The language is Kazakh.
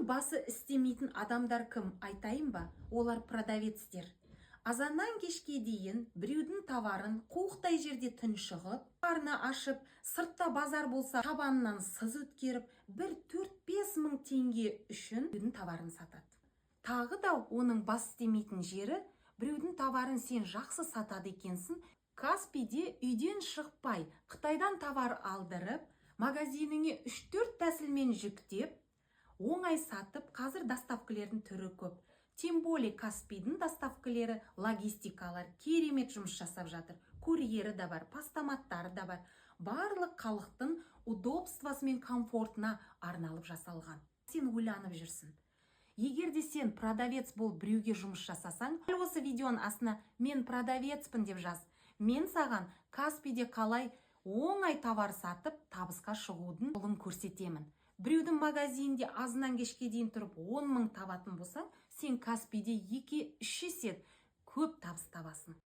басы істемейтін адамдар кім айтайын ба? Олар продавецтер. Азаннан кешке дейін біреудің товарын қуықтай жерде тұншығып, қарны ашып, сыртта базар болса табанынан сыз өткеріп, бір 4-5 мың теңге үшін біреудің товарын сатады. Тағы да оның бас істемейтін жері, біреудің товарын сен жақсы сатады екенсің, Каспиде үйден шықпай, Қытайдан товар алдырып, магазиніңе 3-4 тәсілмен жүктеп, оңай сатып, қазір доставкалердің түрі көп. Тем более Каспидің доставкалері, логистикалар керемет жұмыс жасап жатыр. Курьері да бар, постаматтары да бар. Барлық халықтың удобствосы мен комфортына арналып жасалған. Сен ойланып жүрсің. Егер де сен продавец болып біреуге жұмыс жасасаң, осы видеоның астына мен продавецпін деп жаз. Мен саған Каспиде қалай оңай товар сатып, табысқа шығудың жолын көрсетемін. Біреудің магазинінде азынан кешке дейін тұрып 10 мың табатын болсаң, сен Каспиде 2-3 есе көп табыс табасың.